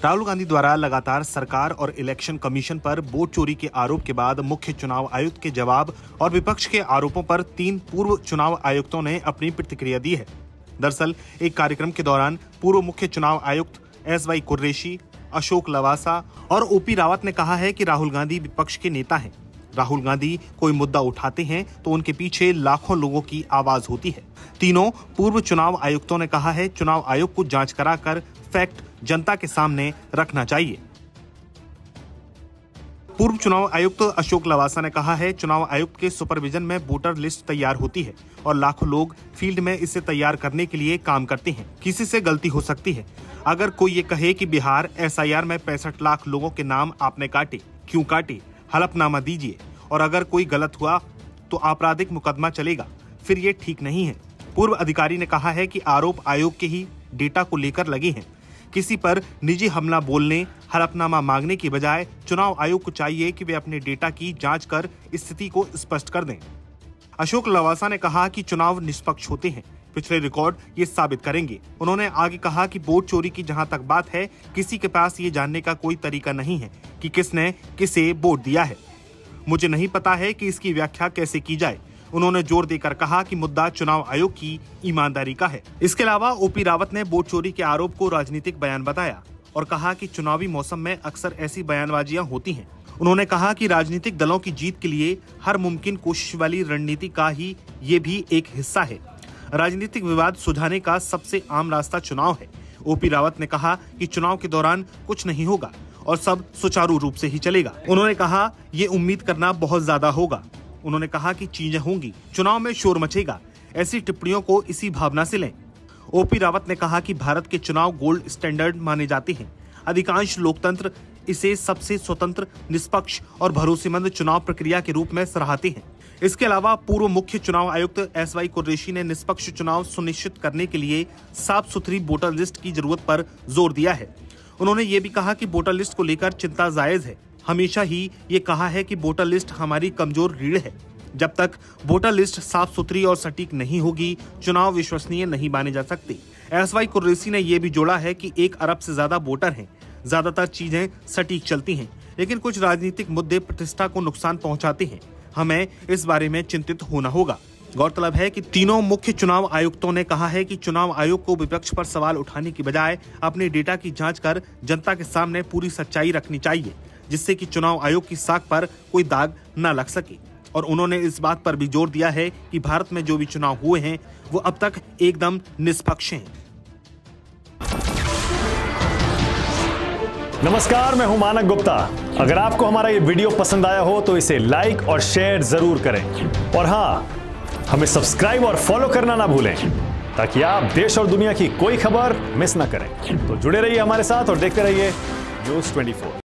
राहुल गांधी द्वारा लगातार सरकार और इलेक्शन कमीशन पर वोट चोरी के आरोप के बाद मुख्य चुनाव आयुक्त के जवाब और विपक्ष के आरोपों पर 3 पूर्व चुनाव आयुक्तों ने अपनी प्रतिक्रिया दी है। दरअसल एक कार्यक्रम के दौरान पूर्व मुख्य चुनाव आयुक्त SY कुरैशी, अशोक लवासा और OP रावत ने कहा है कि राहुल गांधी विपक्ष के नेता हैं। राहुल गांधी कोई मुद्दा उठाते हैं तो उनके पीछे लाखों लोगों की आवाज होती है। तीनों पूर्व चुनाव आयुक्तों ने कहा है चुनाव आयोग को जांच कराकर फैक्ट जनता के सामने रखना चाहिए। पूर्व चुनाव आयुक्त अशोक लवासा ने कहा है चुनाव आयुक्त के सुपरविजन में वोटर लिस्ट तैयार होती है और लाखों लोग फील्ड में इसे तैयार करने के लिए काम करते हैं। किसी से गलती हो सकती है। अगर कोई ये कहे कि बिहार SIR में 65 लाख लोगों के नाम आपने काटे, क्यों काटे, हलफनामा दीजिए, और अगर कोई गलत हुआ तो आपराधिक मुकदमा चलेगा, फिर ये ठीक नहीं है। पूर्व अधिकारी ने कहा है कि आरोप आयोग के ही डेटा को लेकर लगे हैं। किसी पर निजी हमला बोलने, हलफनामा मांगने की बजाय चुनाव आयोग को चाहिए कि वे अपने डेटा की जांच कर स्थिति को स्पष्ट कर दें। अशोक लवासा ने कहा कि चुनाव निष्पक्ष होते हैं, पिछले रिकॉर्ड ये साबित करेंगे। उन्होंने आगे कहा कि वोट चोरी की जहां तक बात है, किसी के पास ये जानने का कोई तरीका नहीं है कि किसने किसे वोट दिया है। मुझे नहीं पता है कि इसकी व्याख्या कैसे की जाए। उन्होंने जोर देकर कहा कि मुद्दा चुनाव आयोग की ईमानदारी का है। इसके अलावा OP रावत ने वोट चोरी के आरोप को राजनीतिक बयान बताया और कहा कि चुनावी मौसम में अक्सर ऐसी बयानबाजियां होती हैं। उन्होंने कहा कि राजनीतिक दलों की जीत के लिए हर मुमकिन कोशिश वाली रणनीति का ही ये भी एक हिस्सा है। राजनीतिक विवाद सुलझाने का सबसे आम रास्ता चुनाव है। OP रावत ने कहा कि चुनाव के दौरान कुछ नहीं होगा और सब सुचारू रूप से ही चलेगा। उन्होंने कहा ये उम्मीद करना बहुत ज्यादा होगा। उन्होंने कहा कि चीजें होंगी, चुनाव में शोर मचेगा। ऐसी टिप्पणियों को इसी भावना से लें। OP रावत ने कहा कि भारत के चुनाव गोल्ड स्टैंडर्ड माने जाते हैं। अधिकांश लोकतंत्र इसे सबसे स्वतंत्र, निष्पक्ष और भरोसेमंद चुनाव प्रक्रिया के रूप में सराहते हैं। इसके अलावा पूर्व मुख्य चुनाव आयुक्त SY कुरैशी ने निष्पक्ष चुनाव सुनिश्चित करने के लिए साफ सुथरी वोटर लिस्ट की जरूरत पर जोर दिया है। उन्होंने ये भी कहा कि वोटर लिस्ट को लेकर चिंता जायज है। हमेशा ही ये कहा है कि वोटर लिस्ट हमारी कमजोर रीढ़ है। जब तक वोटर लिस्ट साफ सुथरी और सटीक नहीं होगी, चुनाव विश्वसनीय नहीं माने जा सकते। SY कुरैशी ने यह भी जोड़ा है कि 1 अरब से ज्यादा वोटर हैं। ज्यादातर चीजें सटीक चलती हैं, लेकिन कुछ राजनीतिक मुद्दे प्रतिष्ठा को नुकसान पहुंचाते हैं। हमें इस बारे में चिंतित होना होगा। गौरतलब है कि तीनों मुख्य चुनाव आयुक्तों ने कहा है कि चुनाव आयोग को विपक्ष पर सवाल उठाने की बजाय अपने डेटा की जांच कर जनता के सामने पूरी सच्चाई रखनी चाहिए, जिससे कि चुनाव आयोग की साख पर कोई दाग न लग सके। और उन्होंने इस बात पर भी जोर दिया है कि भारत में जो भी चुनाव हुए हैं वो अब तक एकदम निष्पक्ष हैं। नमस्कार, मैं हूं मानक गुप्ता। अगर आपको हमारा ये वीडियो पसंद आया हो तो इसे लाइक और शेयर जरूर करें, और हाँ, हमें सब्सक्राइब और फॉलो करना ना भूलें ताकि आप देश और दुनिया की कोई खबर मिस ना करें। तो जुड़े रहिए हमारे साथ और देखते रहिए News 24।